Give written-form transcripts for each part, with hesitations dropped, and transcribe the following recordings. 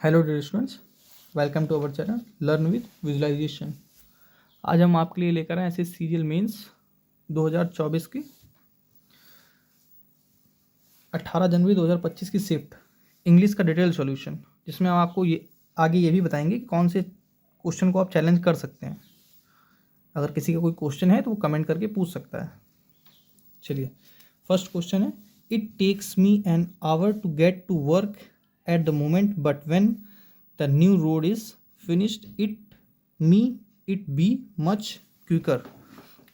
Hello dear students, welcome to our channel learn with visualization. आज हम आपके लिए लेकर आए ऐसे सीरियल मेंस 2024 की 18 जनवरी 2025 की शिफ्ट इंग्लिश का डिटेल सॉल्यूशन, जिसमें हम आपको ये आगे ये भी बताएंगे कि कौन से क्वेश्चन को आप चैलेंज कर सकते हैं। अगर किसी का कोई क्वेश्चन है तो वो कमेंट करके पूछ सकता है। चलिए, फर्स्ट क्वेश्चन है, it takes me an hour to get to work at the moment but when the new road is finished it be much quicker.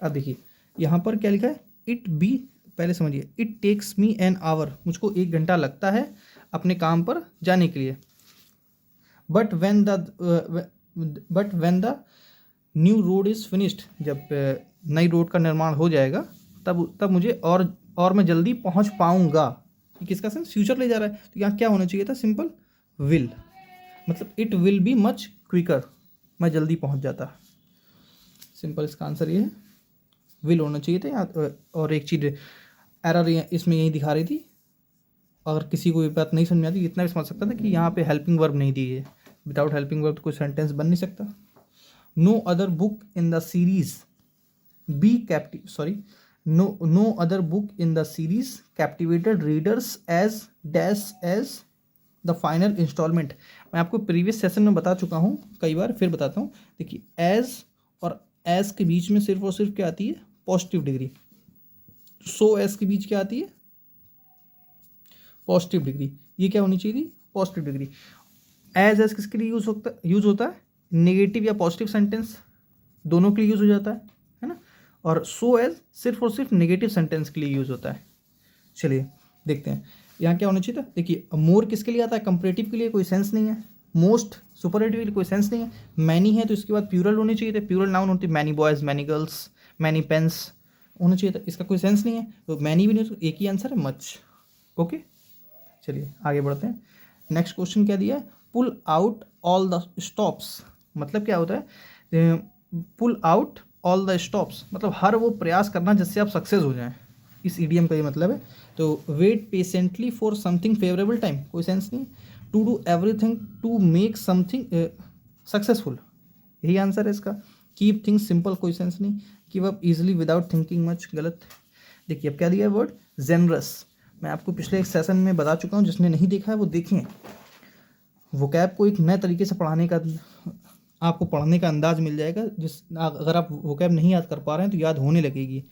अब देखिए यहाँ पर क्या लिखा है, इट बी, पहले समझिए, it takes me an hour, मुझको 1 घंटा लगता है अपने काम पर जाने के लिए। But when the new road is finished, जब नई रोड का निर्माण हो जाएगा तब मुझे और मैं जल्दी पहुंच पाऊंगा। किसका सेंस फ्यूचर ले जा रहा है, तो यहाँ क्या होना चाहिए था, सिंपल विल, मतलब it will be much quicker, मैं जल्दी पहुंच जाता। सिंपल इसका आंसर ये है, विल होना चाहिए था यहाँ। और एक चीज़ एरर इसमें यही दिखा रही थी, अगर किसी को ये बात नहीं समझ आती इतना भी समझ सकता था कि यहाँ पे हेल्पिंग वर्ब नहीं दी है। विदाउट हेल्पिंग वर्ब तो कोई सेंटेंस बन नहीं सकता। No other book in the series be captive sorry no other book in the series captivated readers as dash as the final installment। मैं आपको प्रीवियस सेशन में बता चुका हूँ कई बार, फिर बताता हूँ। देखिए, एज और एज के बीच में सिर्फ और सिर्फ क्या आती है, पॉजिटिव डिग्री। सो एज के बीच क्या आती है, पॉजिटिव डिग्री। ये क्या होनी चाहिए थी, पॉजिटिव डिग्री। एज किसके लिए यूज होता है, नेगेटिव या पॉजिटिव सेंटेंस दोनों के लिए यूज हो जाता है ना। और सो एज सिर्फ और सिर्फ नेगेटिव सेंटेंस के लिए यूज़ होता है। चलिए देखते हैं यहाँ क्या होना चाहिए था। देखिए, मोर किसके लिए आता है, कंपैरेटिव के लिए कोई सेंस नहीं है। मोस्ट सुपरलेटिव के लिए कोई सेंस नहीं है। मैनी है तो इसके बाद प्यूरल होनी चाहिए थे, प्यूरल नाउन होती है, many boys, many girls, many pens होना चाहिए था। इसका कोई सेंस नहीं है तो मैनी भी नहीं, तो एक ही आंसर है, मच। ओके, चलिए आगे बढ़ते हैं। नेक्स्ट क्वेश्चन क्या दिया है, pull out all the stops, मतलब क्या होता है, pull out all the stops, मतलब हर वो प्रयास करना जिससे आप सक्सेस हो जाएं। इस ईडियम का ये मतलब है। तो wait patiently for something favourable time, कोई सेंस नहीं। To do everything to make something successful, यही आंसर है इसका। कीप थिंग्स सिंपल, कोई सेंस नहीं। Give up easily without thinking much, गलत। देखिए अब क्या दिया है वर्ड, जेनरस। मैं आपको पिछले एक सेशन में बता चुका हूँ, जिसने नहीं देखा है वो देखें। वोकैब को एक नए तरीके से पढ़ाने का, आपको पढ़ने का अंदाज मिल जाएगा। अगर आप वोकैब नहीं याद कर पा रहे हैं तो याद होने लगेगी।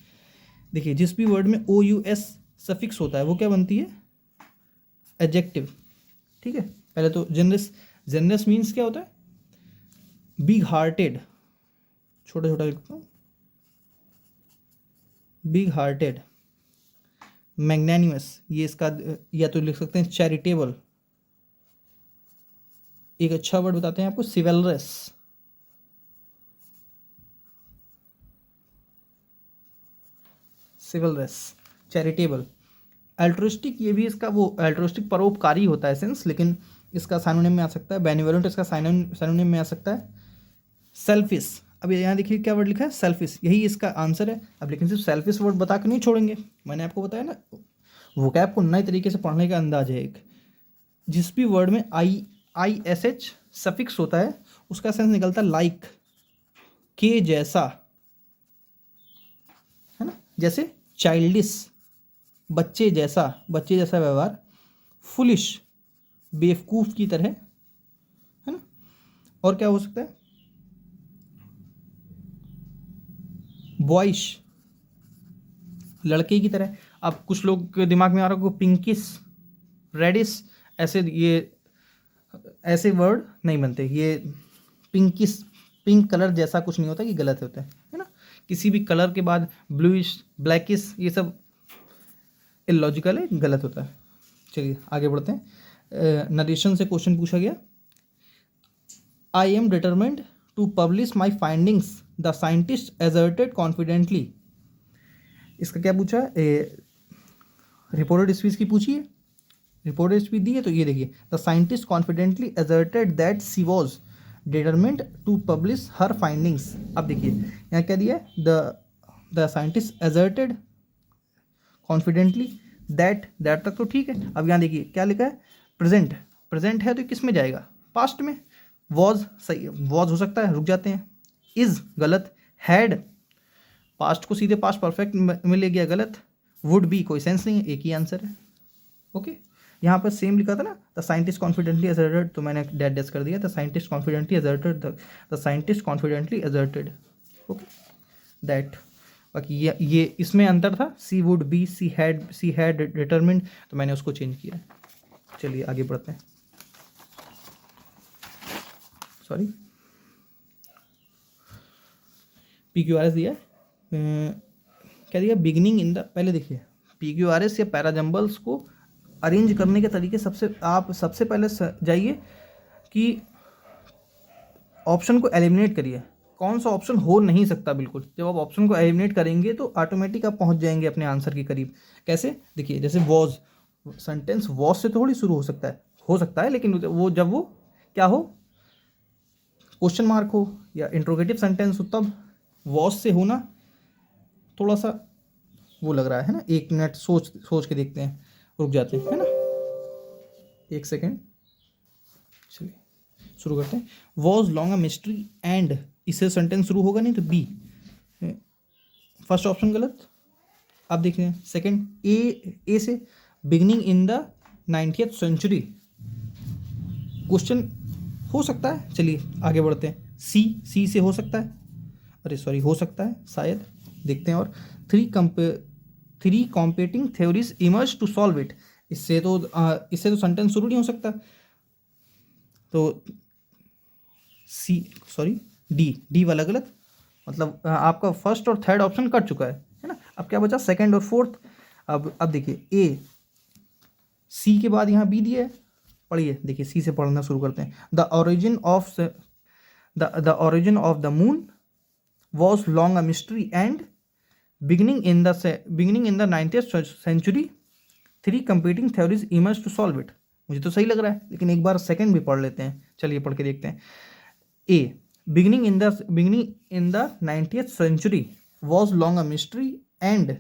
देखिए, जिस भी वर्ड में OUS सफिक्स होता है वो क्या बनती है, एडजेक्टिव। ठीक है, पहले तो जेनरस मीन्स क्या होता है, बिग हार्टेड, छोटा छोटा लिखता हूँ, बिग हार्टेड। मैग्नेनिमस, ये इसका, या तो लिख सकते हैं चैरिटेबल। एक अच्छा वर्ड बताते हैं आपको, सिवेलरस। सिविलरस, चैरिटेबल। अल्ट्रुइस्टिक, ये भी इसका वो अल्ट्रुइस्टिक परोपकारी होता है सेंस, लेकिन इसका साइनोनिम में आ सकता है। बेनिवोलेंट इसका साइनोनिम में आ सकता है। सेल्फिश, अब यहाँ देखिए क्या वर्ड लिखा है, सेल्फिश, यही इसका आंसर है। अब लेकिन सिर्फ सेल्फिश वर्ड बता के नहीं छोड़ेंगे, मैंने आपको बताया ना, वोकैब को नए तरीके से पढ़ने का अंदाज है एक। जिस भी वर्ड में ISH सफिक्स होता है उसका सेंस निकलता है लाइक, के जैसा, है ना। जैसे चाइल्डिश, बच्चे जैसा व्यवहार। फुलिश, बेवकूफ़ की तरह, है ना। और क्या हो सकता है, बॉयश, लड़के की तरह। अब कुछ लोग के दिमाग में आ रहा होगा पिंकिश, रेडिश, ऐसे वर्ड नहीं बनते। ये पिंकिश, पिंक कलर जैसा कुछ नहीं होता, कि गलत होता है ना। किसी भी कलर के बाद ब्लूइश, ब्लैकिश, ये सब इलॉजिकल है, गलत होता है। चलिए आगे बढ़ते हैं। नरेशन से क्वेश्चन पूछा गया, I am determined to publish my findings the scientist asserted confidently. इसका क्या पूछा है, रिपोर्टेड स्पीच की पूछी है, रिपोर्टेड स्पीच दी है। तो ये देखिए, the scientist confidently asserted that she was determined to publish her findings. अब देखिए यहाँ क्या दिया है, the scientist asserted confidently, that तक तो ठीक है। अब यहाँ देखिए क्या लिखा है, प्रेजेंट है तो किस में जाएगा, पास्ट में वॉज सही, वॉज हो सकता है, रुक जाते हैं। इज़ गलत, हैड पास्ट को सीधे पास्ट परफेक्ट में ले गया, गलत। वुड बी कोई सेंस नहीं है, एक ही आंसर है। ओके, यहाँ पर सेम लिखा था ना, द साइंटिस्ट कॉन्फिडेंटली असर्टेड, तो मैंने डैट डैश कर दिया, the scientist confidently asserted, the scientist confidently asserted. Okay that, बाकी ये इसमें अंतर था, she would be, she had determined, तो मैंने उसको चेंज किया। चलिए आगे बढ़ते हैं। सॉरी, PQRS दिया है, क्या दिया, बिगनिंग इन द, पहले देखिए PQRS या पैराजम्बल्स को अरेंज करने के तरीके सबसे पहले जाइए कि ऑप्शन को एलिमिनेट करिए, कौन सा ऑप्शन हो नहीं सकता। बिल्कुल जब आप ऑप्शन को एलिमिनेट करेंगे तो ऑटोमेटिक आप पहुंच जाएंगे अपने आंसर के करीब। कैसे, देखिए जैसे वॉज, सेंटेंस वॉज से थोड़ी शुरू हो सकता है, लेकिन वो जब वो क्या हो, क्वेश्चन मार्क हो या इंट्रोगेटिव सेंटेंस हो, तब वॉज से होना थोड़ा सा वो लग रहा है ना। एक मिनट सोच के देखते हैं, रुक जाते हैं, है ना, एक सेकेंड। चलिए शुरू करते हैं। Was long a mystery and, इससे सेंटेंस शुरू होगा नहीं, तो बी, फर्स्ट ऑप्शन गलत। अब देखते हैं सेकेंड, ए से beginning in the 90th century, question हो सकता है। चलिए आगे बढ़ते हैं। सी से हो सकता है, अरे सॉरी, हो सकता है शायद, देखते हैं। और three competing theories emerge to solve it, इससे तो सेंटेंस शुरू नहीं हो सकता। तो डी वाला गलत, मतलब आपका फर्स्ट और थर्ड ऑप्शन कट चुका है ना। अब क्या बचा, सेकंड और फोर्थ। अब देखिए ए, सी के बाद यहाँ बी दिया है, पढ़िए, देखिए सी से पढ़ना शुरू करते हैं। The origin of the moon was long a mystery and beginning in the 90th century, three competing theories emerge to solve it. मुझे तो सही लग रहा है, लेकिन एक बार सेकंड भी पढ़ लेते हैं। चलिए पढ़ के देखते हैं। A, beginning in the 90th century was long a mystery and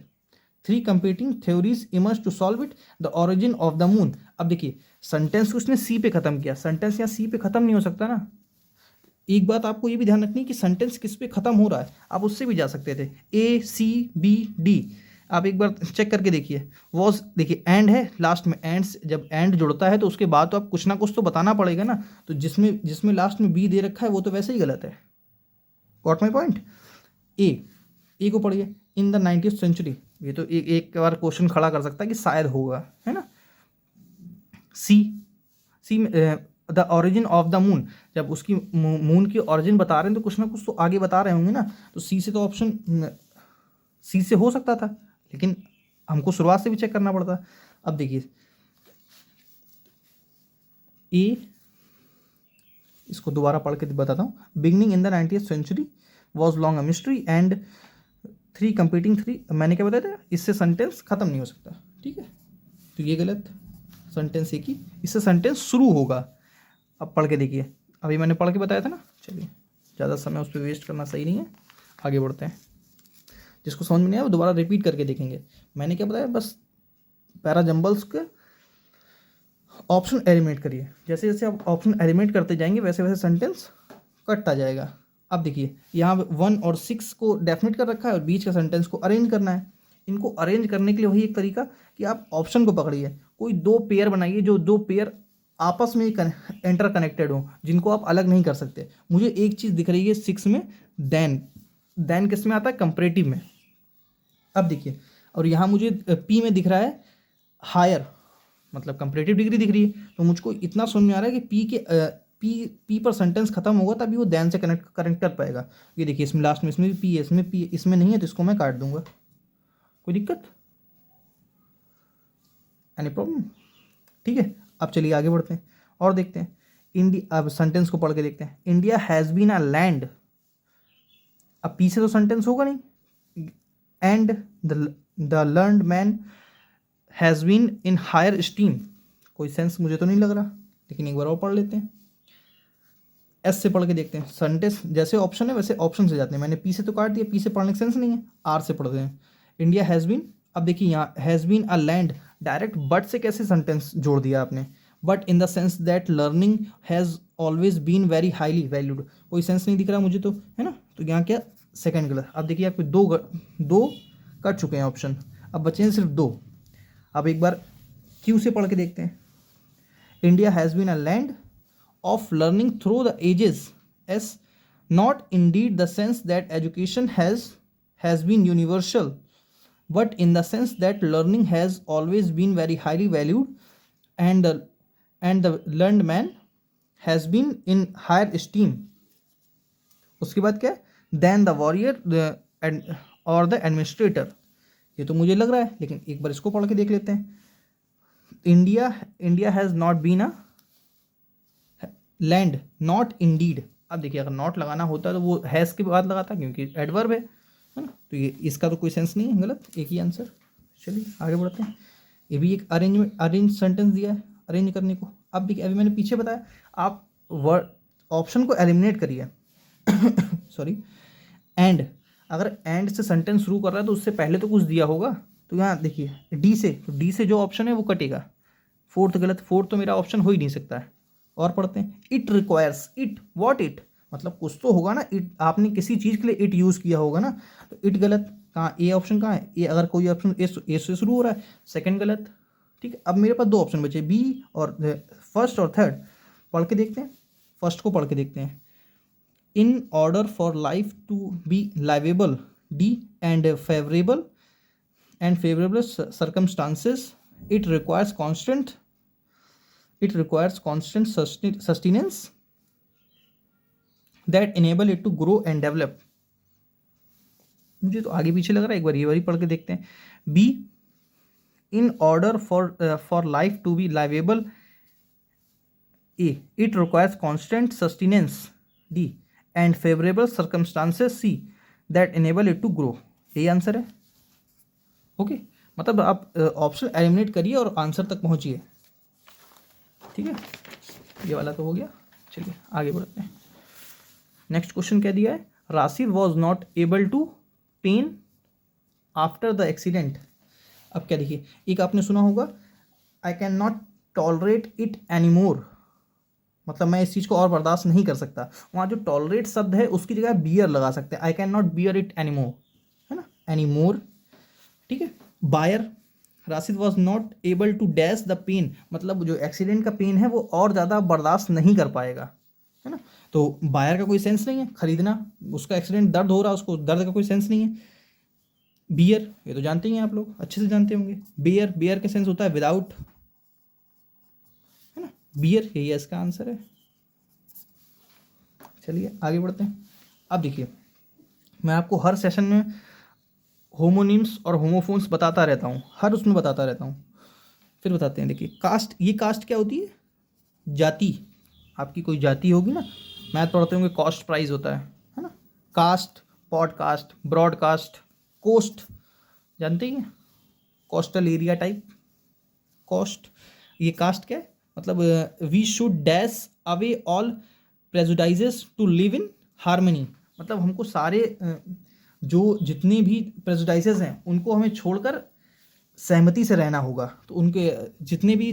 three competing theories emerge to solve it, the origin of the moon. अब देखिए सेंटेंस को उसने सी पे खत्म किया, सेंटेंस यहाँ सी पे खत्म नहीं हो सकता ना। एक बात आपको ये भी ध्यान रखनी है कि सेंटेंस किस पे खत्म हो रहा है, आप उससे भी जा सकते थे, ए सी बी डी। आप एक बार चेक करके देखिए। वॉज, देखिए एंड है लास्ट में, एंड जब एंड जुड़ता है तो उसके बाद तो आप कुछ ना कुछ तो बताना पड़ेगा ना। तो जिसमें लास्ट में बी दे रखा है वो तो वैसे ही गलत है। Got my point. ए को पढ़िए, इन द 90th सेंचुरी, ये तो एक बार क्वेश्चन खड़ा कर सकता है कि शायद होगा, है ना। सी में the origin of the moon, जब उसकी मून की ओरिजिन बता रहे हैं तो कुछ ना कुछ तो आगे बता रहे होंगे ना। तो सी से तो ऑप्शन सी से हो सकता था, लेकिन हमको शुरुआत से भी चेक करना पड़ता। अब देखिए ए, इसको दोबारा पढ़ के बताता हूँ। Beginning in the 90th century was long a mystery and three competing three, मैंने क्या बताया था, इससे सेंटेंस खत्म नहीं हो सकता, ठीक है। तो ये गलत, सेंटेंस एक ही, इससे सेंटेंस शुरू होगा। अब पढ़ के देखिए, अभी मैंने पढ़ के बताया था ना। चलिए ज़्यादा समय उस पर वेस्ट करना सही नहीं है, आगे बढ़ते हैं। जिसको समझ में नहीं आया वो दोबारा रिपीट करके देखेंगे। मैंने क्या बताया, बस पैराजम्बल्स के ऑप्शन एलिमिनेट करिए, जैसे जैसे आप ऑप्शन एलिमिनेट करते जाएंगे वैसे वैसे सेंटेंस कटता जाएगा। अब देखिए यहाँ 1 और 6 को डेफिनेट कर रखा है और बीच का सेंटेंस को अरेंज करना है। इनको अरेंज करने के लिए वही एक तरीका कि आप ऑप्शन को पकड़िए, कोई दो पेयर बनाइए, जो दो पेयर आपस में इंटर कनेक्टेड हो, जिनको आप अलग नहीं कर सकते। मुझे एक चीज़ दिख रही है 6 में, देन किस में आता है, कंपैरेटिव में। अब देखिए, और यहाँ मुझे पी में दिख रहा है हायर, मतलब कंपैरेटिव डिग्री दिख रही है। तो मुझको इतना समझ में आ रहा है कि पी पर सेंटेंस खत्म होगा तभी वो देन से कनेक्ट कर पाएगा। ये देखिए इसमें लास्ट में इसमें भी पी है, इसमें पी, इसमें नहीं है, तो इसको मैं काट दूंगा। कोई दिक्कत, एनी प्रॉब्लम, ठीक है। अब चलिए आगे बढ़ते हैं और देखते हैं। इंडिया, अब सेंटेंस को पढ़ के देखते हैं। India has been a land, अब पी से तो सेंटेंस होगा नहीं, and the learned man has been in higher steam, कोई सेंस मुझे तो नहीं लग रहा, लेकिन एक बार और पढ़ लेते हैं। एस से पढ़ के देखते हैं। सेंटेंस जैसे ऑप्शन है वैसे ऑप्शन से जाते हैं। मैंने पी से तो काट दिया, पी से पढ़ने का सेंस नहीं है, आर से पढ़ते हैं। इंडिया हैज़ बीन, अब देखिए यहाँ has been a land, direct but से कैसे सेंटेंस जोड़ दिया आपने। But in the sense that learning has always been very highly valued. कोई सेंस नहीं दिख रहा मुझे तो, है ना, तो यहाँ क्या सेकंड गलत। अब देखिए आपके दो कट चुके हैं ऑप्शन, अब बचे हैं सिर्फ दो। अब एक बार क्यू से पढ़ के देखते हैं। India has been a land of learning through the ages, as not indeed the sense that education has been universal, but in the sense that learning has always been very highly valued, and the learned man has been in higher esteem. उसके बाद क्या है, then the warrior और the administrator. ये तो मुझे लग रहा है, लेकिन एक बार इसको पढ़ के देख लेते हैं। India has not been a land, not indeed. अब देखिए अगर नॉट लगाना होता तो वो हैज़ के बाद लगाता, क्योंकि एडवर्ब है ना, तो ये इसका तो कोई सेंस नहीं है, गलत, एक ही आंसर। चलिए आगे बढ़ते हैं। ये भी एक अरेंज सेंटेंस दिया है अरेंज करने को। अब देखिए अभी मैंने पीछे बताया, आप वर्ड ऑप्शन को एलिमिनेट करिए सॉरी। एंड, अगर एंड से सेंटेंस शुरू कर रहा है तो उससे पहले तो कुछ दिया होगा, तो यहाँ देखिए डी से जो ऑप्शन है वो कटेगा। फोर्थ गलत, फोर्थ तो मेरा ऑप्शन हो ही नहीं सकता है। और पढ़ते हैं। It requires, it what it, मतलब कुछ तो होगा ना, इट आपने किसी चीज़ के लिए इट यूज़ किया होगा ना, तो इट गलत। कहाँ ए ऑप्शन कहाँ है, ए अगर कोई ऑप्शन ए से शुरू हो रहा है, सेकंड गलत। ठीक है, अब मेरे पास दो ऑप्शन बचे, बी और फर्स्ट और थर्ड। पढ़ के देखते हैं, फर्स्ट को पढ़ के देखते हैं। In order for life to be liveable, D and favourable circumstances, it requires constant sustenance that enable it to grow and develop। मुझे तो आगे पीछे लग रहा है, एक बार ये वाली पढ़ के देखते हैं। B, in order for life to be liveable, A, it requires constant sustenance, D and favourable circumstances, C, that enable it to grow. यही आंसर है। ओके, मतलब आप ऑप्शन एलिमिनेट करिए और आंसर तक पहुंचिए। ठीक है, ये वाला तो हो गया। चलिए आगे बढ़ते हैं। नेक्स्ट क्वेश्चन क्या दिया है, Rashid was not able to pain after the accident. अब क्या देखिए, एक आपने सुना होगा, I can not tolerate it any more, मतलब मैं इस चीज़ को और बर्दाश्त नहीं कर सकता। वहाँ जो टॉलरेट शब्द है उसकी जगह बियर लगा सकते हैं, I can not bear it any more, है ना, एनी मोर। ठीक है, bear, Rashid was not able to dash the pain, मतलब जो एक्सीडेंट का पेन है वो और ज़्यादा बर्दाश्त नहीं कर पाएगा, है ना। तो बायर का कोई सेंस नहीं है खरीदना, उसका एक्सीडेंट दर्द हो रहा है, उसको दर्द का कोई सेंस नहीं है। बियर, ये तो जानते ही हैं आप लोग, अच्छे से जानते होंगे। बियर का सेंस होता है विदाउट, है ना, बियर, यही है इसका आंसर है। चलिए आगे बढ़ते हैं। अब देखिए, मैं आपको हर सेशन में होमोनिम्स और होमोफोन्स बताता रहता हूँ, हर उसमें बताता रहता हूँ। फिर बताते हैं, देखिए कास्ट, ये कास्ट क्या होती है, जाति। आपकी कोई जाति होगी ना, मैथ पढ़ते होंगे, कॉस्ट प्राइस होता है ना। कास्ट, पॉडकास्ट, ब्रॉडकास्ट, कोस्ट, जानते ही हैं, कोस्टल एरिया टाइप, कॉस्ट। ये कास्ट क्या है, मतलब we should dash away all prejudices to live in harmony, मतलब हमको सारे जो जितने भी प्रेजुडाइसेस हैं उनको हमें छोड़कर सहमति से रहना होगा। तो उनके जितने भी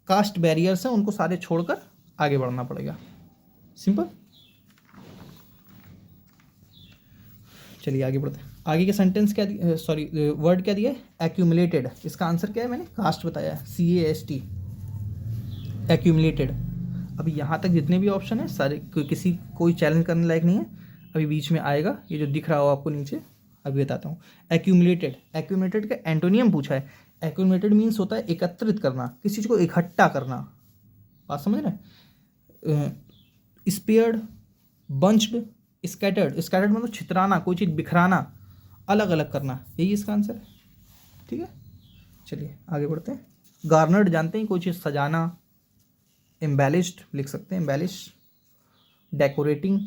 कास्ट बैरियर्स हैं उनको सारे छोड़कर आगे बढ़ना पड़ेगा, सिंपल। चलिए आगे बढ़ते हैं। आगे के सेंटेंस क्या, सॉरी वर्ड क्या दिया है, एक्यूमुलेटेड। इसका आंसर क्या है, मैंने कास्ट बताया, CAST, एक्यूमुलेटेड। अभी यहाँ तक जितने भी ऑप्शन है सारे कोई चैलेंज करने लायक नहीं है। अभी बीच में आएगा ये जो दिख रहा हो आपको नीचे, अभी बताता हूँ। एक्यूमुलेटेड का एंटोनियम पूछा है। एक्यूमुलेटेड मीन्स होता है एकत्रित करना, किसी चीज़ को इकट्ठा करना, बात समझ रहे हैं। स्पेयर्ड, बंच्ड, स्कैटर्ड मतलब छितराना, कोई चीज़ बिखराना, अलग अलग करना, यही इसका आंसर है। ठीक है, चलिए आगे बढ़ते हैं। गार्नर्ड जानते हैं, कोई चीज़ सजाना। एम्बेलिश्ड लिख सकते हैं, एम्बेलिश। डेकोरेटिंग,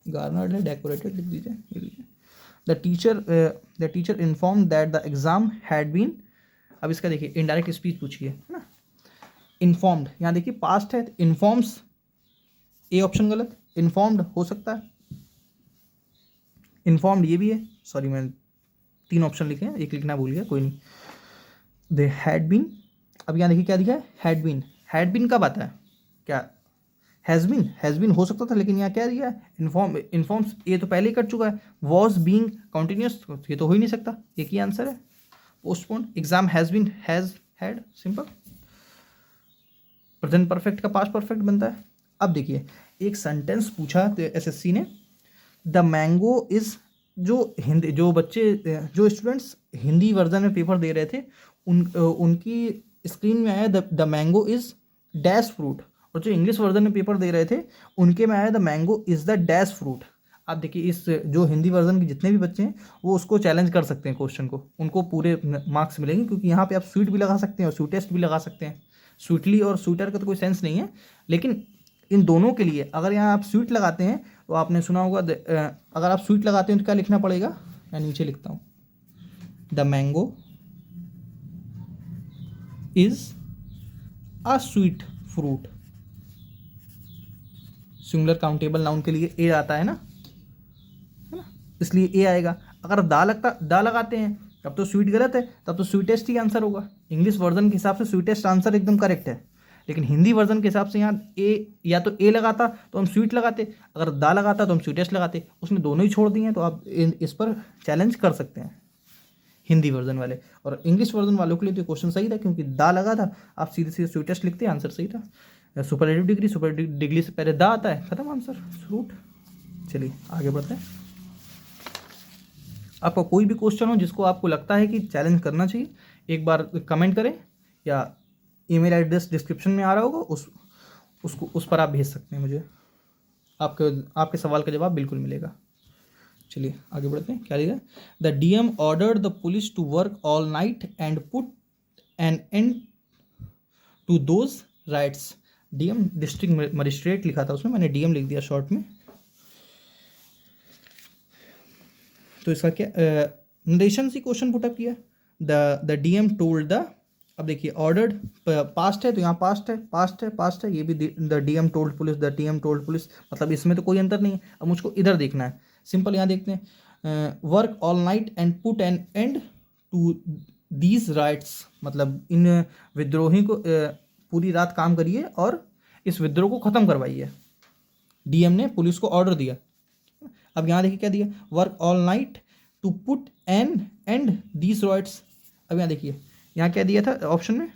गार्नर्ड है, डेकोरेटेड लिख दीजिए, ये लीजिए। The teacher inform that the exam had been. अब इसका देखिए इनडायरेक्ट स्पीच पूछिए, है ना। इन्फॉर्म्ड, यहाँ देखिए पास्ट है, इन्फॉर्म्स, ए ऑप्शन गलत, इन्फॉर्म्ड हो सकता है, इन्फॉर्म्ड ये भी है, सॉरी मैं 3 ऑप्शन लिखे हैं, एक लिखना भूल गया, कोई नहीं। दे हैड बीन, अब यहाँ देखिए क्या दिखा है, हैड बीन। हैड बीन कब आता है, क्या हैज़ बीन हो सकता था, लेकिन यहाँ क्या दिया है, इन्फॉर्म्स, ये तो पहले ही कर चुका है। वॉज बीइंग कंटिन्यूस, ये तो हो ही नहीं सकता, एक ही आंसर है, postpone. Exam has been, has, had, simple. Present perfect का पास्ट परफेक्ट बनता है। अब देखिए एक सेंटेंस पूछा तो एसएससी ने, द मैंगो इज, जो हिंदी, जो बच्चे, जो स्टूडेंट्स हिंदी वर्जन में पेपर दे रहे थे, उनकी स्क्रीन में आया the mango is dash fruit, और जो इंग्लिश वर्जन में पेपर दे रहे थे उनके में आया the mango is the dash fruit. आप देखिए इस जो हिंदी वर्जन के जितने भी बच्चे हैं वो उसको चैलेंज कर सकते हैं क्वेश्चन को, उनको पूरे मार्क्स मिलेंगे, क्योंकि यहाँ पे आप स्वीट भी लगा सकते हैं और स्वीटेस्ट भी लगा सकते हैं। स्वीटली और स्वीटर का तो कोई सेंस नहीं है, लेकिन इन दोनों के लिए अगर यहाँ आप स्वीट लगाते हैं तो आपने सुना होगा, अगर आप स्वीट लगाते हैं तो क्या लिखना पड़ेगा, मैं नीचे लिखता हूँ, the mango is a sweet fruit. Singular countable noun के लिए ए आता है ना, इसलिए ए आएगा। अगर दा लगाते हैं तब तो स्वीट गलत है, तब तो स्वीटेस्ट ही आंसर होगा। इंग्लिश वर्जन के हिसाब से स्वीटेस्ट आंसर एकदम करेक्ट है, लेकिन हिंदी वर्जन के हिसाब से यहाँ ए, या तो ए लगाता तो हम स्वीट लगाते, अगर दा लगाता तो हम स्वीटेस्ट लगाते, उसने दोनों ही छोड़ दिए हैं, तो आप इस पर चैलेंज कर सकते हैं हिंदी वर्जन वाले। और इंग्लिश वर्जन वालों के लिए तो क्वेश्चन सही था, क्योंकि दा लगा था, आप सीधे सीधे स्वीटेस्ट लिखते, आंसर सही था। सुपरलेटिव डिग्री, सुपरलेटिव डिग्री से पहले दा आता है, खत्म आंसर, फ्रूट। चलिए आगे बढ़ते हैं। आपका कोई भी क्वेश्चन हो जिसको आपको लगता है कि चैलेंज करना चाहिए, एक बार कमेंट करें, या ईमेल एड्रेस डिस्क्रिप्शन में आ रहा होगा, उस पर आप भेज सकते हैं मुझे, आपके सवाल का जवाब बिल्कुल मिलेगा। चलिए आगे बढ़ते हैं, क्या लिखा, the DM ordered the police to work all night and put an end to those rights. DM district magistrate लिखा था उसमें, मैंने डीएम लिख दिया शॉर्ट में। तो इसका क्या नरेशन से क्वेश्चन पुटअप किया, द डीएम टोल्ड द, अब देखिए ऑर्डर्ड पास्ट है तो यहाँ पास्ट है, ये भी the DM told police, the DM told police, मतलब इसमें तो कोई अंतर नहीं है। अब मुझको इधर देखना है, सिंपल यहाँ देखते हैं, work all night and put an end to these rights, मतलब इन विद्रोही को पूरी रात काम करिए और इस विद्रोह को ख़त्म करवाइए। डीएम ने पुलिस को ऑर्डर दिया। अब यहाँ देखिए क्या दिया, work all night to put an end these rights. अब यहाँ देखिए यहाँ क्या दिया था ऑप्शन में,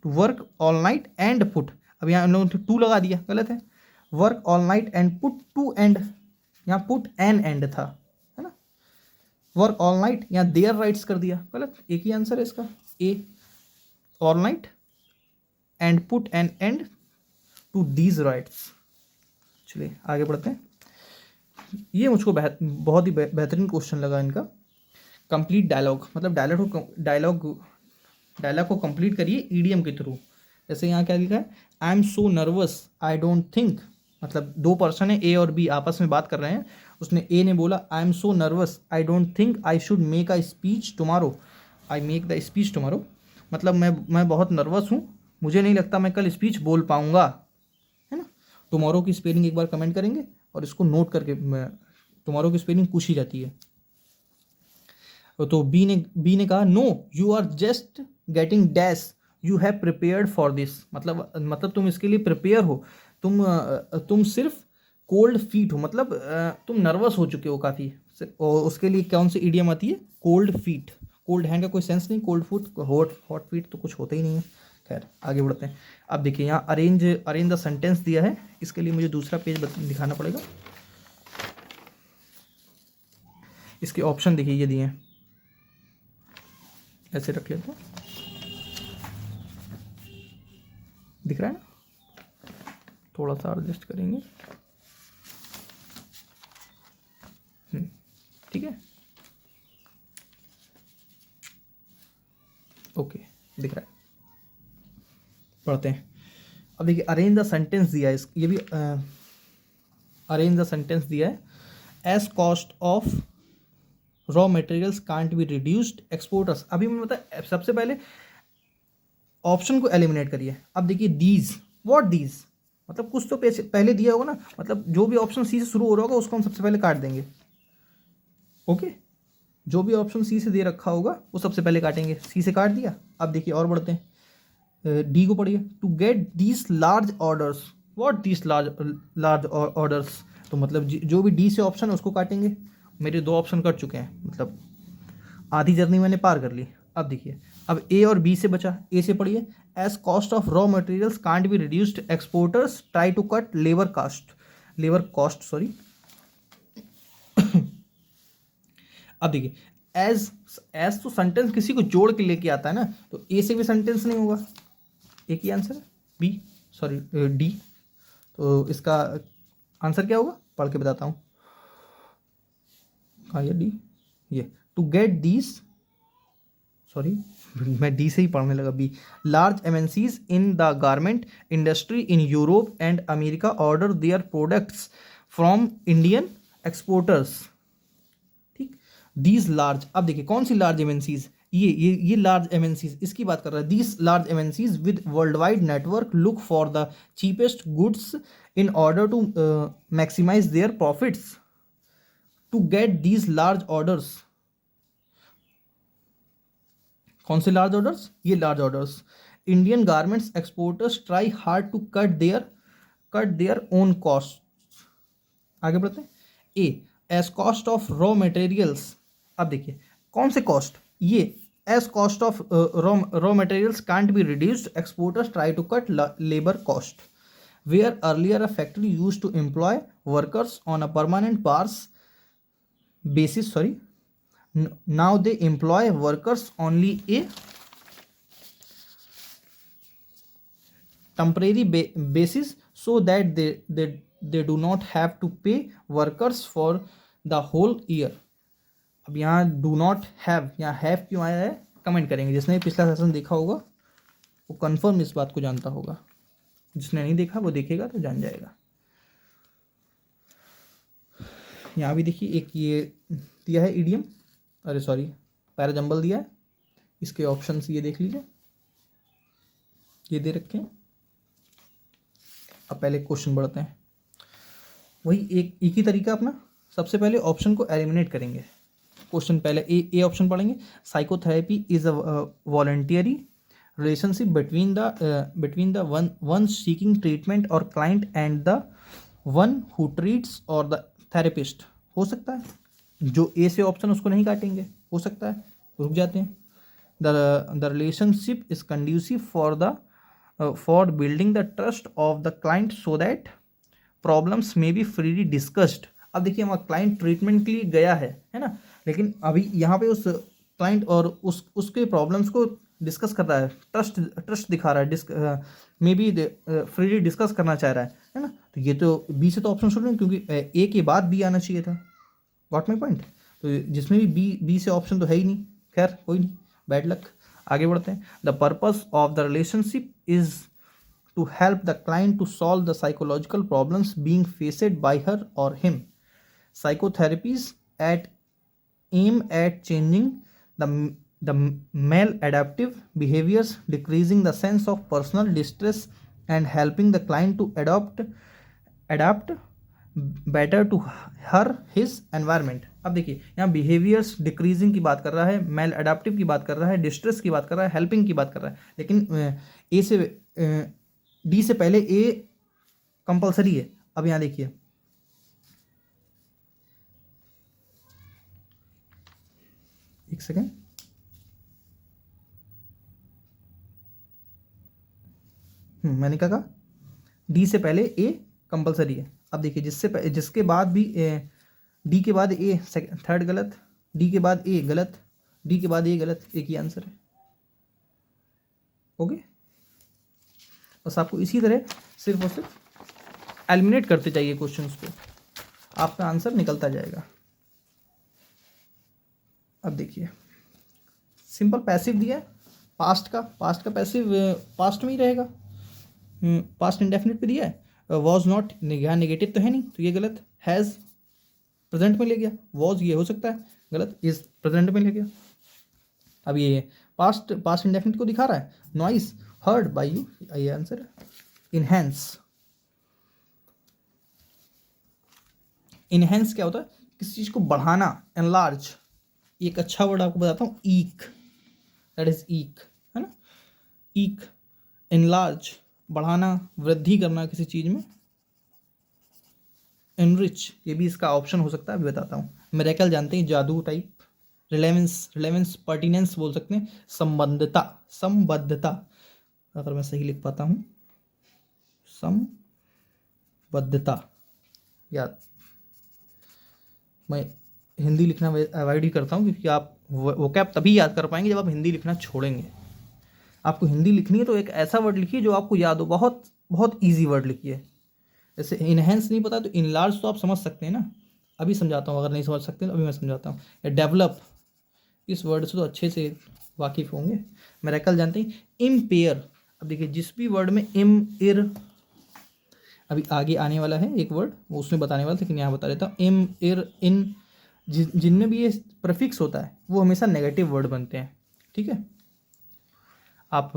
to work all night and put, अब यहाँ इन लोगों ने टू लगा दिया, गलत है। Work all night and put to end, यहाँ पुट एन एंड था, है ना। वर्क ऑल नाइट, यहाँ देयर राइट्स कर दिया, गलत, एक ही आंसर है इसका, A, all night and put an end to these rights. चलिए आगे बढ़ते हैं। ये मुझको बहुत ही बेहतरीन क्वेश्चन लगा इनका। कंप्लीट डायलॉग, मतलब डायलॉग को कंप्लीट करिए ईडीएम के थ्रू। जैसे यहाँ क्या लिखा है, I am so nervous I don't think, मतलब दो पर्सन है ए और बी आपस में बात कर रहे हैं, उसने ए ने बोला I am so nervous I don't think I should make a speech tomorrow, I make the speech tomorrow, मतलब मैं बहुत नर्वस हूँ, मुझे नहीं लगता मैं कल स्पीच बोल पाऊँगा, है ना। टुमारो की स्पेलिंग एक बार कमेंट करेंगे और इसको नोट करके, टुमारो की स्पेलिंग पूछी जाती है। तो बी ने कहा no you are just getting dash you have prepared for this, मतलब तुम इसके लिए प्रिपेयर हो, तुम सिर्फ कोल्ड फीट हो, मतलब तुम नर्वस हो चुके हो काफ़ी, और उसके लिए कौन सी इडियम आती है, कोल्ड फीट। कोल्ड हैंड का कोई सेंस नहीं, कोल्ड फुट, हॉट फीट तो कुछ होता ही नहीं है। खैर आगे बढ़ते हैं। अब देखिए यहाँ अरेंज द सेंटेंस दिया है, इसके लिए मुझे दूसरा पेज दिखाना पड़ेगा। इसके ऑप्शन देखिए ये दिए हैं, ऐसे रख लेते हैं, दिख रहा है ना, थोड़ा सा एडजस्ट करेंगे, ठीक है, ओके दिख रहा है। पढ़ते हैं। अब देखिए अरेंज द सेंटेंस दिया है, ये भी अरेंज द सेंटेंस दिया है, as cost of raw materials can't be reduced exporters. अभी मैं बता, सबसे पहले ऑप्शन को एलिमिनेट करिए। अब देखिए दीज, व्हाट दीज, मतलब कुछ तो पहले दिया होगा ना, मतलब जो भी ऑप्शन सी से शुरू हो रहा होगा उसको हम सबसे पहले काट देंगे, ओके। जो भी ऑप्शन सी से दे रखा होगा वो सबसे पहले काटेंगे। सी से काट दिया। अब देखिए और बढ़ते हैं, डी को पढ़िए। To get these large orders, what these large orders, तो मतलब जो भी डी से ऑप्शन है उसको काटेंगे। मेरे 2 ऑप्शन कट चुके हैं, मतलब आधी जर्नी मैंने पार कर ली। अब देखिए, अब ए और बी से बचा। ए से पढ़िए, as cost of raw materials can't be reduced, exporters try to cut labour cost sorry. अब देखिए, एज एज तो सेंटेंस किसी को जोड़ के लेके आता है ना, तो ए से भी सेंटेंस नहीं होगा। एक ही आंसर है, बी सॉरी डी। तो इसका आंसर क्या होगा, पढ़ के बताता हूँ। हाँ ये डी, ये टू गेट दीज, सॉरी मैं डी से ही पढ़ने लगा, B. Large MNCs in the garment industry in Europe and America order their products from Indian exporters. ठीक, दीज लार्ज, अब देखिए कौन सी लार्ज एमएनसीज, ये लार्ज एमएनसीज इसकी बात कर रहा है। These large MNCs with world wide network look for the cheapest goods in order to maximize their profits. To get these large orders, कौन से लार्ज ऑर्डर्स, ये large orders. Indian garments exporters try hard to cut their own cost. आगे बढ़ते हैं। A, as cost of raw materials, अब देखिए कौन से कॉस्ट, ये as cost of raw materials can't be reduced, exporters try to cut labour cost. Where earlier a factory use to employ workers on a permanent basis, sorry, now they employ workers only a temporary basis, so that they do not have to pay workers for the whole year। अब यहाँ do not have, यहाँ have क्यों आया है comment करेंगे। जिसने पिछला session देखा होगा वो कंफर्म इस बात को जानता होगा, जिसने नहीं देखा वो देखेगा तो जान जाएगा। यहाँ भी देखिए एक ये दिया है इडियम, अरे सॉरी पैराजंबल दिया है, इसके ऑप्शंस ये देख लीजिए, ये दे रखे हैं। अब पहले क्वेश्चन बढ़ते हैं, वही एक ही तरीका अपना। सबसे पहले ऑप्शन को एलिमिनेट करेंगे। क्वेश्चन पहले ए ऑप्शन पढ़ेंगे। Psychotherapy is a voluntary relationship between the one seeking treatment or client and the one who treats or the therapist. हो सकता है जो ए से ऑप्शन उसको नहीं काटेंगे, हो सकता है, रुक जाते हैं। The relationship is conducive for building the trust of the client so that problems may be freely discussed. अब देखिए हमारा क्लाइंट ट्रीटमेंट के लिए गया है ना, लेकिन अभी यहाँ पे उस क्लाइंट और उसके प्रॉब्लम्स को डिस्कस कर रहा है, ट्रस्ट दिखा रहा है, मे बी फ्रीली डिस्कस करना चाह रहा है ना। तो ये तो बी से तो ऑप्शन शुरू नहीं, क्योंकि ए के बाद बी आना चाहिए था। Got my point. तो जिसमें भी बी से ऑप्शन तो है ही नहीं, खैर कोई नहीं, बैड लक। आगे बढ़ते हैं। The purpose of the relationship is to help the client to solve the psychological problems being faced by her or him. Psychotherapies aim at changing the maladaptive behaviors, decreasing the sense of personal distress and helping the client to adapt better to his environment। अब देखिए यहाँ behaviours decreasing की बात कर रहा है, mail adaptive की बात कर रहा है, डिस्ट्रेस की बात कर रहा है, हेल्पिंग की बात कर रहा है, लेकिन ए से डी से पहले ए कंपलसरी है। अब यहाँ देखिए एक सेकेंड, मैंने क्या कहा, डी से पहले ए कंपलसरी है। अब देखिए जिसके बाद भी डी के बाद ए थर्ड गलत, डी के बाद ए गलत, डी के बाद ए गलत, एक ही आंसर है। ओके, बस आपको इसी तरह सिर्फ और सिर्फ एलिमिनेट करते जाइए क्वेश्चंस को, आपका आंसर निकलता जाएगा। अब देखिए सिंपल पैसिव दिया है, पास्ट का पैसिव पास्ट में ही रहेगा, पास्ट इंडेफिनिट पे दिया है। वॉज नॉट, यहाँ नेगेटिव तो है नहीं, तो ये गलत। हैज़ प्रेजेंट में ले गया, वॉज ये हो सकता है गलत, इज प्रेजेंट में ले गया। अब ये पास्ट इंडेफिनिट को दिखा रहा है। नॉइस हर्ड बाय यू, ये आंसर है। इनहेंस क्या होता है, किसी चीज़ को बढ़ाना, एनलार्ज, एक अच्छा वर्ड आपको बताता हूँ, ईक, दैट इज ईक, है ना। ईक, एनलार्ज, बढ़ाना, वृद्धि करना किसी चीज में। एनरिच, ये भी इसका ऑप्शन हो सकता है, अभी बताता हूँ। मिरेकल जानते हैं, जादू टाइप। रिलेवेंस, रिलेवेंस, पर्टिनेंस बोल सकते हैं, संबद्धता, संबद्धता, अगर मैं सही लिख पाता हूँ, संबद्धता। याद, मैं हिंदी लिखना अवॉइड ही करता हूँ, क्योंकि आप वोकैब तभी याद कर पाएंगे जब आप हिंदी लिखना छोड़ेंगे। आपको हिंदी लिखनी है तो एक ऐसा वर्ड लिखिए जो आपको याद हो, बहुत बहुत ईजी वर्ड लिखिए। जैसे इनहेंस नहीं पता तो इनलार्ज तो आप समझ सकते हैं ना, अभी समझाता हूँ, अगर नहीं समझ सकते तो अभी मैं समझाता हूँ। या डेवलप, इस वर्ड से तो अच्छे से वाकिफ़ होंगे। मिरेकल जानते हैं। इम्पेयर, अब देखिए जिस भी वर्ड में इम, इर, अभी आगे आने वाला है एक वर्ड, वो उसमें बताने वाला था, लेकिन यहाँ बता देता हूँ। इम, इर, इन, जिनमें भी ये प्रीफिक्स होता है वो हमेशा नेगेटिव वर्ड बनते हैं, ठीक है। आप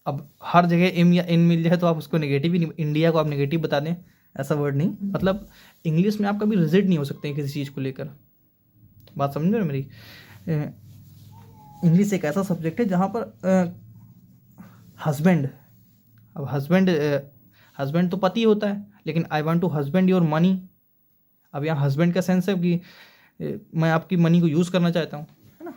अब हर जगह इम या इन मिल जाए तो आप उसको नेगेटिव ही नहीं, इंडिया को आप नेगेटिव बता दें, ऐसा वर्ड नहीं। मतलब इंग्लिश में आप कभी रिजिड नहीं हो सकते हैं किसी चीज़ को लेकर, बात समझ रहे हो मेरी। इंग्लिश एक ऐसा सब्जेक्ट है जहाँ पर हस्बैंड, अब हस्बैंड, हस्बैंड तो पति होता है, लेकिन I want to husband your money, अब यहाँ हस्बैंड का सेंस है कि मैं आपकी मनी को यूज़ करना चाहता हूँ, है ना।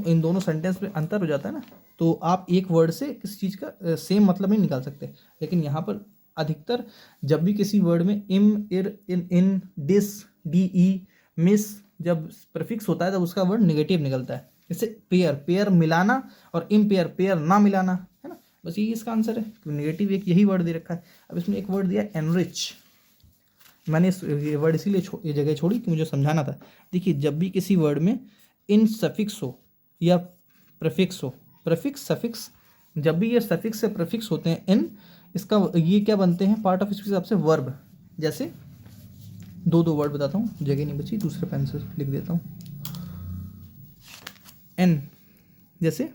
इन दोनों सेंटेंस में अंतर हो जाता है ना, तो आप एक वर्ड से किसी चीज़ का सेम मतलब नहीं निकाल सकते। लेकिन यहाँ पर अधिकतर जब भी किसी वर्ड में इम, इर, इन, डिस, डी, ई, मिस जब प्रीफिक्स होता है तब उसका वर्ड नेगेटिव निकलता है। जैसे पेयर, पेयर मिलाना, और इम्पेयर, पेयर ना मिलाना, है ना। बस यही इसका आंसर है, नेगेटिव एक यही वर्ड दे रखा है। अब इसमें एक वर्ड दिया एनरिच, मैंने ये वर्ड इसीलिए ये जगह छोड़ी कि मुझे समझाना था। देखिए जब भी किसी वर्ड में इन सफिक्स हो या प्रीफिक्स हो, प्रीफिक्स सफिक्स, जब भी ये सफिक्स से प्रीफिक्स होते हैं इन, इसका ये क्या बनते हैं, पार्ट ऑफ स्पीच हिसाब से वर्ब। जैसे दो वर्ड बताता हूँ, जगह नहीं बची, दूसरे पेन से लिख देता हूँ। एन, जैसे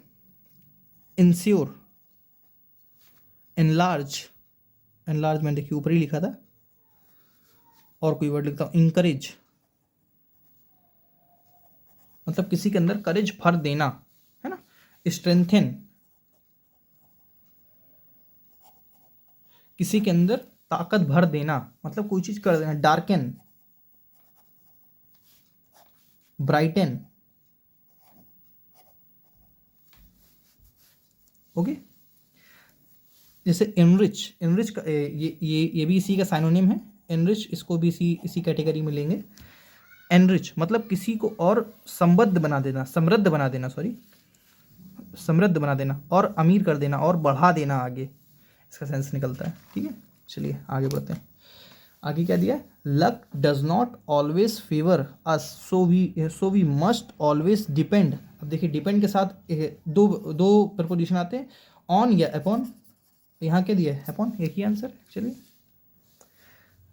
इंश्योर, एनलार्ज, एनलार्ज मैंने देखिए ऊपर ही लिखा था। और कोई वर्ड लिखता हूँ, इंकरेज, मतलब किसी के अंदर करेज भर देना, है ना। स्ट्रेंथन, किसी के अंदर ताकत भर देना, मतलब कोई चीज कर देना। Darken, brighten, okay. जैसे एनरिच, एनरिच का ये भी इसी का साइनोनिम है, एनरिच, इसको भी इसी कैटेगरी में लेंगे। एनरिच मतलब किसी को और समृद्ध बना देना, समृद्ध बना देना, सॉरी, समृद्ध बना देना, और अमीर कर देना, और बढ़ा देना, आगे इसका सेंस निकलता है, ठीक है। चलिए आगे बढ़ते हैं। आगे क्या दिया, luck does not always favour us, so we must always depend. अब देखिए डिपेंड के साथ दो प्रपोजिशन आते हैं, ऑन या अपॉन। यहाँ क्या दिया है, अपॉन, एक ही आंसर। चलिए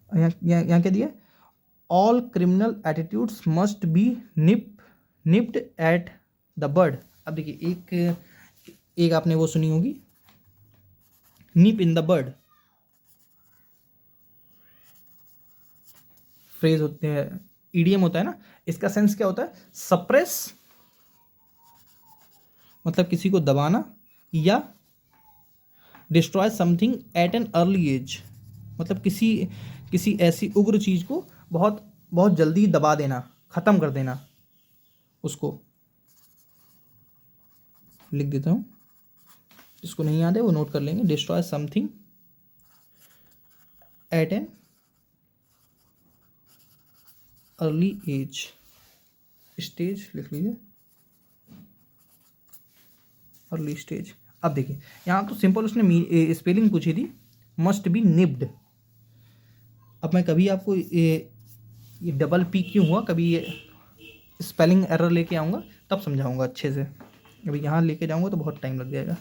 यहाँ क्या दिया, all criminal attitudes must be nipped at the bird. अब देखिए एक आपने वो सुनी होगी, निप इन द बर्ड, फ्रेज होते हैं, ईडीएम होता है ना। इसका सेंस क्या होता है, सप्रेस, मतलब किसी को दबाना, या destroy something at an early age, मतलब किसी ऐसी उग्र चीज को बहुत बहुत जल्दी दबा देना, खत्म कर देना उसको। लिख देता हूं, जिसको नहीं याद है वो नोट कर लेंगे। Destroy something at an early age, stage लिख लीजिए, अर्ली स्टेज। अब देखिए यहाँ तो सिंपल उसने स्पेलिंग पूछी थी, मस्ट बी निप्ड। अब मैं कभी आपको ये डबल पी क्यों हुआ, कभी ये स्पेलिंग एरर लेके आऊँगा तब समझाऊंगा अच्छे से, अभी यहाँ लेके जाऊँगा तो बहुत टाइम लग जाएगा।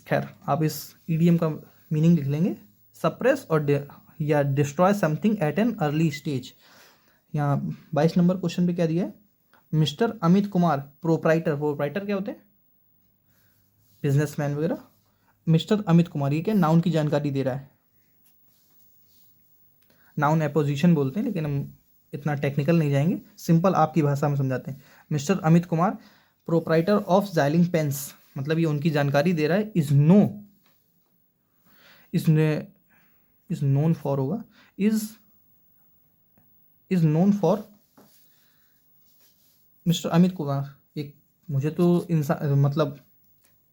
खैर आप इस ईडीएम का मीनिंग लिख लेंगे, सप्रेस और या destroy something at an early stage. यहाँ 22 नंबर क्वेश्चन पे क्या दिया है, mister Amit Kumar proprietor, proprietor क्या होते हैं, बिजनेसमैन वगैरह। मिस्टर अमित कुमार, ये क्या नाउन की जानकारी दे रहा है, नाउन एपोजिशन बोलते हैं, लेकिन हम इतना टेक्निकल नहीं जाएंगे, सिंपल आपकी भाषा में समझाते हैं। Mister Amit Kumar proprietor of Zyling pens, मतलब ये उनकी जानकारी दे रहा है। इज नोन फॉर होगा, is known for mister Amit Kumar. एक मुझे तो इंसान मतलब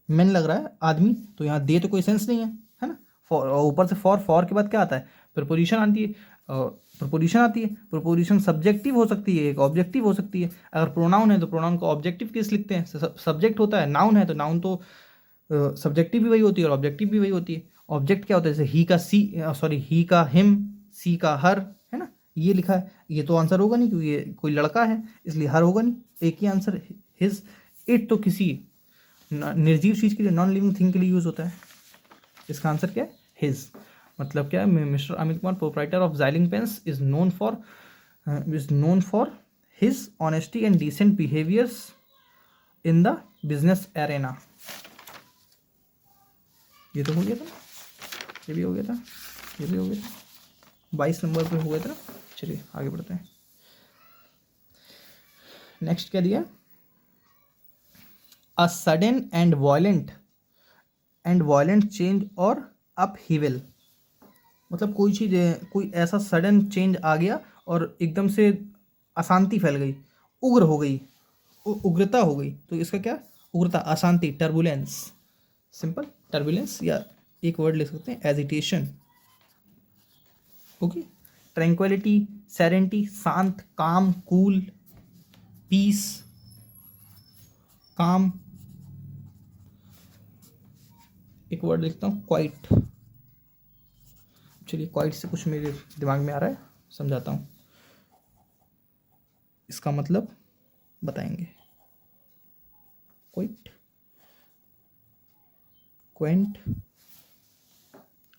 मैन लग रहा है आदमी, तो यहाँ दे तो कोई सेंस नहीं है ना। फॉर ऊपर से फॉर के बाद क्या आता है, प्रपोजिशन आती है। प्रपोजिशन सब्जेक्टिव हो सकती है, एक ऑब्जेक्टिव हो सकती है। अगर प्रोनाउन है तो प्रोनाउन को ऑब्जेक्टिव केस लिखते हैं, सब्जेक्ट होता है। नाउन है तो नाउन तो सब्जेक्टिव भी वही होती है और ऑब्जेक्टिव भी वही होती है। ऑब्जेक्ट क्या होता है, जैसे ही का ही का हिम, सी का हर, है ना, ये लिखा है, ये तो आंसर होगा नहीं क्योंकि ये कोई लड़का है, इसलिए हर होगा नहीं, एक ही आंसर। हिज, इट तो किसी निर्जीव चीज के लिए, नॉन लिविंग थिंग के लिए यूज होता है। इसका आंसर क्या है, हिज। मतलब क्या है, mister Amit Kumar proprietor of Zyling pens is known for his honesty and decent behaviours in the business arena. ये तो हो गया था, ये भी हो गया था, ये भी हो गया था, 22 नंबर पे हो गया था। चलिए आगे बढ़ते हैं। नेक्स्ट क्या दिया, a sudden and violent change और अपहीवल। मतलब कोई चीज़, कोई ऐसा सडन चेंज आ गया और एकदम से अशांति फैल गई, उग्र हो गई, उग्रता हो गई। तो इसका क्या, उग्रता, अशांति, टर्बुलेंस। सिंपल टर्बुलेंस, या एक वर्ड ले सकते हैं एजिटेशन। ओके, ट्रैंक्विलिटी, सेरेनिटी, शांत, काम, कूल, पीस, काम। एक वर्ड लिखता हूँ क्वाइट। चलिए क्वाइट से कुछ मेरे दिमाग में आ रहा है, समझाता हूँ। इसका मतलब बताएंगे, क्वाइट, क्वेंट।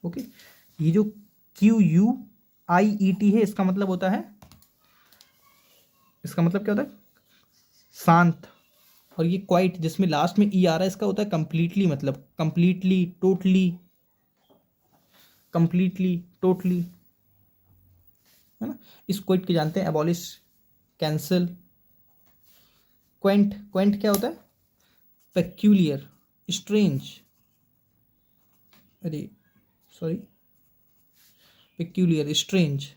ओके, ये जो QUIET है, इसका मतलब होता है, इसका मतलब क्या होता है, शांत। और ये क्वाइट जिसमें लास्ट में ई आ रहा है, इसका होता है कंप्लीटली, मतलब कंप्लीटली, टोटली, है ना। इस क्वाइट के जानते हैं, एबॉलिश, कैंसिल। क्वेंट क्या होता है, पेक्यूलियर, स्ट्रेंज, अरे sorry, peculiar, strange.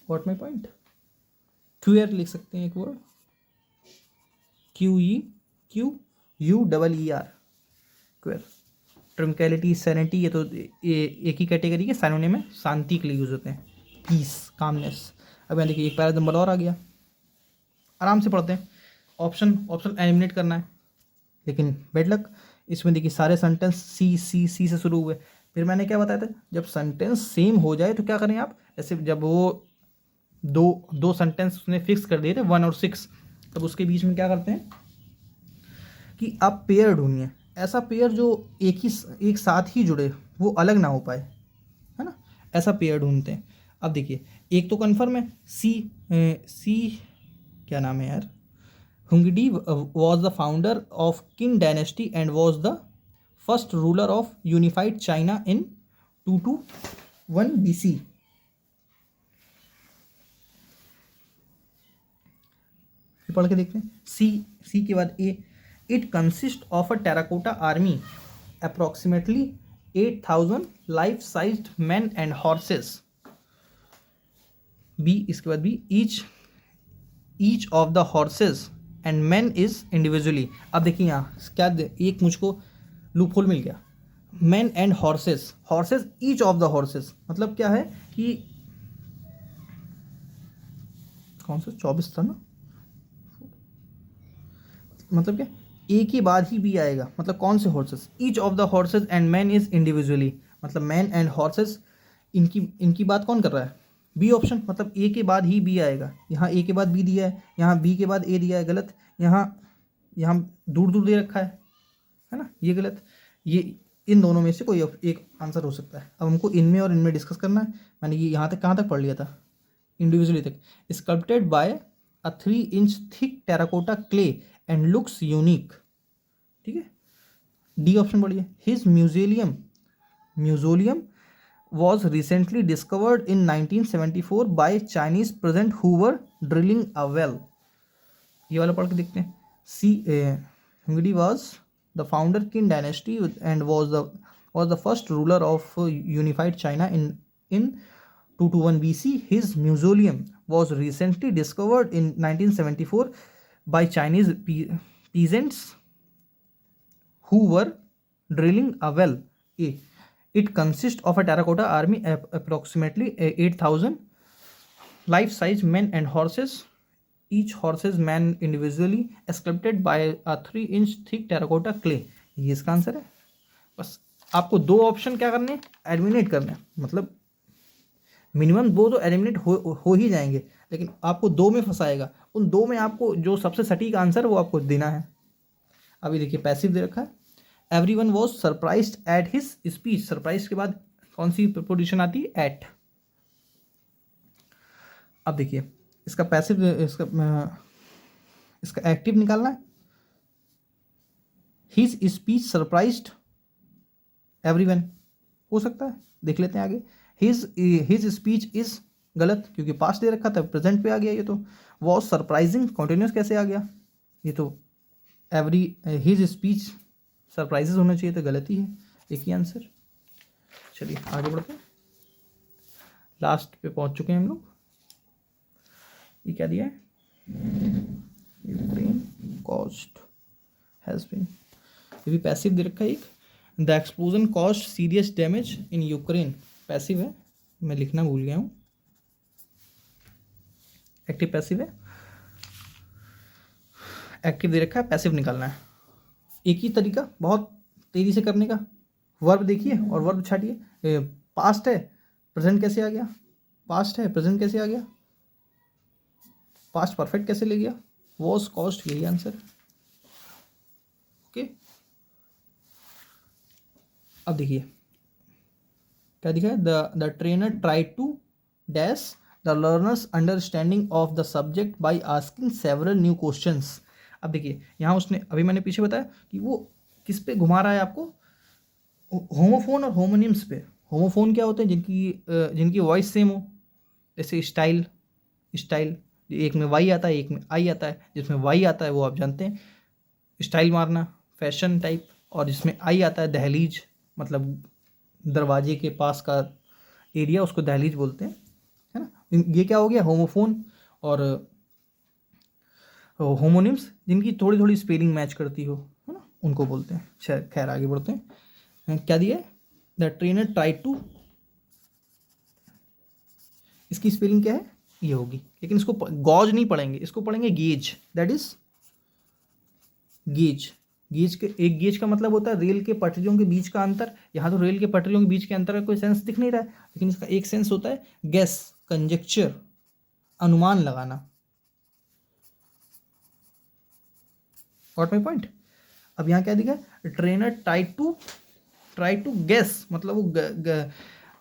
What my point, queer लिख सकते हैं एक word, QUER, queer. Tranquillity, serenity, ये तो एक ही कैटेगरी के साइनोनिम में, शांति के लिए यूज होते हैं। Peace, calmness. अब यहाँ देखिए एक पैरा नंबर और आ गया, आराम से पढ़ते हैं। ऑप्शन एलिमिनेट करना है, लेकिन बेड लक, इसमें देखिए सारे सेंटेंस सी से शुरू हुए। फिर मैंने क्या बताया था, जब सेंटेंस सेम हो जाए तो क्या करें आप, ऐसे जब वो दो सेंटेंस उसने फिक्स कर दिए थे 1 और 6, तब उसके बीच में क्या करते हैं कि आप पेयर ढूंढिए, ऐसा पेयर जो एक साथ ही जुड़े, वो अलग ना हो पाए, है ना, ऐसा पेयर ढूंढते हैं। अब देखिए एक तो कन्फर्म है, सी क्या नाम है यार, Huangdi was the founder of Qin dynasty and was the first ruler of unified China in 221 BC। पढ़ के देखते हैं, सी के बाद A, it consist of a terracotta army approximately 8,000 life sized man and horses. B, इसके बाद B, each of the horses and man is individually. अब देखिए यहाँ क्या, एक मुझको लूप होल मिल गया, man and horses, each of the horses, मतलब क्या है कि कौन सा 24 था ना, मतलब क्या, ए के बाद ही बी आएगा, मतलब कौन से horses, each of the horses and man is individually, मतलब मैन एंड हॉर्सेस, इनकी बात कौन कर रहा है, बी ऑप्शन, मतलब ए के बाद ही बी आएगा। यहाँ ए के बाद बी दिया है, यहाँ बी के बाद ए दिया है, गलत। यहाँ दूर दे रखा है ना, ये गलत। ये इन दोनों में से कोई एक आंसर हो सकता है। अब हमको इनमें और इनमें डिस्कस करना है। मैंने ये यहाँ तक कहाँ तक पढ़ लिया था, इंडिविजुअली तक। Sculpted by a 3 inch thick terracotta clay and looks unique, ठीक है। डी ऑप्शन पढ़िए, his mausoleum was recently discovered in 1974 by Chinese peasant who were drilling a well. ये वाला पढ़ के देखते हैं. Hungary was the founder Qin dynasty and was the first ruler of unified China in 221 BC. His mausoleum was recently discovered in 1974 by Chinese peasants who were drilling a well. It consists of a terracotta army, approximately 8,000 life-size men and horses. Each horse's man individually sculpted by a 3-inch thick terracotta clay. ये इसका answer है. बस आपको दो option क्या करने हैं, eliminate करना है. मतलब मिनिमम दो तो एलिमिनेट हो ही जाएंगे, लेकिन आपको दो में फंसाएगा. उन दो में आपको जो सबसे सटीक आंसर वो आपको देना है. अभी देखिए पैसिव दे रखा है. Everyone was surprised at his speech. Surprise के बाद कौन सी प्रीपोजिशन आती है, एट. अब देखिए इसका पैसिव, इसका एक्टिव निकालना है. हिज स्पीच सरप्राइज्ड एवरीवन हो सकता है, देख लेते हैं आगे. हिज स्पीच इज गलत क्योंकि पास्ट दे रखा था, प्रेजेंट पे आ गया. ये तो वॉज सरप्राइजिंग कॉन्टिन्यूस कैसे आ गया, ये तो हिज स्पीच सरप्राइजेस होना चाहिए, तो गलत ही है. एक ही आंसर. चलिए आगे बढ़ते हैं. लास्ट पे पहुंच चुके हैं हम लोग. ये क्या दिया है, यूक्रेन कॉस्ट हैज बीन. ये भी पैसिव दे रखा है. एक the explosion cost serious damage in Ukraine. Passive है, मैं लिखना भूल गया हूँ. एक्टिव पैसिव है. एक्टिव दे रखा है, पैसिव निकालना है. एक ही तरीका बहुत तेजी से करने का. वर्ब देखिए और वर्ब छाटिए. पास्ट है, प्रेजेंट कैसे आ गया, पास्ट है, प्रेजेंट कैसे आ गया, पास्ट परफेक्ट कैसे ले गया, वॉज कॉस्ट, यही आंसर. ओके. अब देखिए क्या दिखा है, the trainer try to dash the learners understanding of the subject by asking several new questions. अब देखिए यहाँ उसने, अभी मैंने पीछे बताया कि वो किस पे घुमा रहा है आपको, होमोफोन और होमोनिम्स पे. होमोफोन क्या होते हैं, जिनकी वॉइस सेम हो, जैसे स्टाइल. एक में वाई आता है, एक में आई आता है. जिसमें वाई आता है वो आप जानते हैं, स्टाइल मारना, फैशन टाइप. और जिसमें आई आता है दहलीज, मतलब दरवाजे के पास का एरिया, उसको दहलीज बोलते हैं, है ना. ये क्या हो गया, होमोफोन. और होमोनिम्स जिनकी थोड़ी थोड़ी स्पेलिंग मैच करती हो, है ना, उनको बोलते हैं. खैर आगे बढ़ते हैं. क्या दिया है, द ट्रेनर ट्राई टू. इसकी स्पेलिंग क्या है, ये होगी, लेकिन इसको गॉज नहीं पढ़ेंगे, इसको पढ़ेंगे गेज. That is gauge. एक गेज का मतलब होता है रेल के पटरियों के बीच का अंतर. यहाँ तो रेल के पटरियों के बीच के अंतर का कोई सेंस दिख नहीं रहा है, लेकिन इसका एक सेंस होता है गेस, कंजेक्चर, अनुमान लगाना. Got my point. अब यहाँ क्या दिखा है, ट्रेनर ट्राई टू गेस, मतलब वो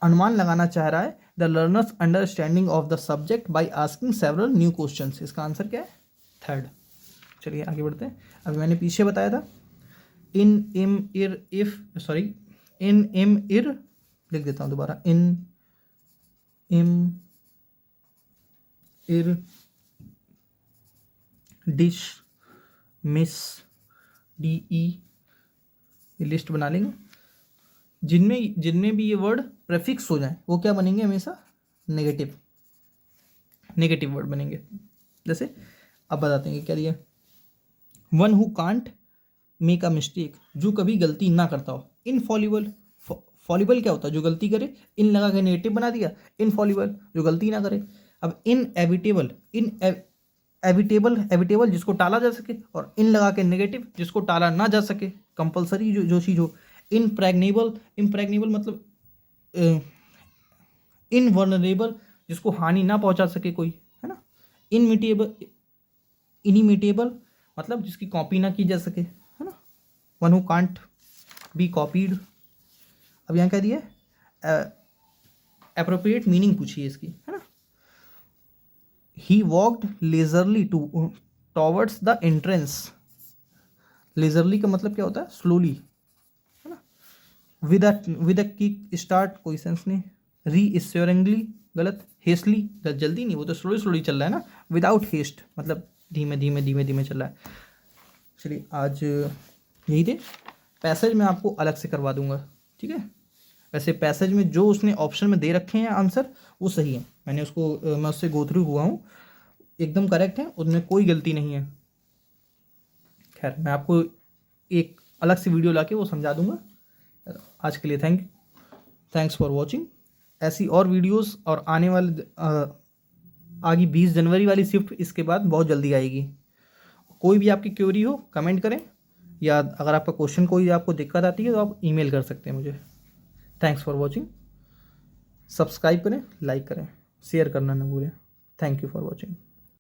अनुमान लगाना चाह रहा है. The learners understanding of the subject by asking several new questions. इसका आंसर क्या है, थर्ड. चलिए आगे बढ़ते हैं. अभी मैंने पीछे बताया था इन इम इर लिख देता हूँ दोबारा. इम इर डिश मिस DE, ये लिस्ट बना लेंगे. जिनमें भी ये वर्ड प्रेफिक्स हो जाए वो क्या बनेंगे, हमेशा नेगेटिव वर्ड बनेंगे. जैसे अब बताते हैं क्या दिया, one who can't make a mistake, जो कभी गलती ना करता हो. इनफॉलिबल, फॉलिबल क्या होता है, जो गलती करे. इन लगा के नेगेटिव बना दिया. इनफॉलिबल जो गलती ना करे. अब एविटेबल जिसको टाला जा सके, और इन लगा के नेगेटिव जिसको टाला ना जा सके, कंपलसरी जो चीज़ हो. इम्प्रैग्नेबल मतलब इनवल्नरेबल, जिसको हानि ना पहुंचा सके कोई, है ना. इनिमिटेबल मतलब जिसकी कॉपी ना की जा सके, है ना. One who can't be copied. अब यहाँ क्या दिया है, एप्रोप्रिएट मीनिंग पूछिए इसकी, है ना. He walked leisurely towards the entrance. Leisurely का मतलब क्या होता है, स्लोली, है ना. विद अ किक स्टार्ट, कोई सेंस नहीं. रीअश्योरिंगली गलत, हेस्टली जल्दी नहीं, वो तो स्लोली स्लोली चल रहा है ना, विदाउट हेस्ट मतलब धीमे धीमे धीमे धीमे चल रहा है। चलिए आज यही थे। पैसेज मैं आपको अलग से करवा दूंगा, ठीक है। वैसे पैसेज में जो उसने ऑप्शन में दे रखे हैं आंसर वो सही है, मैं उससे गो थ्रू हुआ हूँ, एकदम करेक्ट है, उनमें कोई गलती नहीं है। खैर मैं आपको एक अलग से वीडियो लाके वो समझा दूंगा। आज के लिए थैंक्स फॉर वॉचिंग। ऐसी और वीडियोस और आने वाले आगे 20 जनवरी वाली शिफ्ट इसके बाद बहुत जल्दी आएगी। कोई भी आपकी क्वेरी हो कमेंट करें, या अगर आपका क्वेश्चन कोई आपको दिक्कत आती है तो आप ईमेल कर सकते हैं मुझे। Thanks for watching. सब्सक्राइब करें, लाइक करें, शेयर करना ना भूलें। Thank you for watching.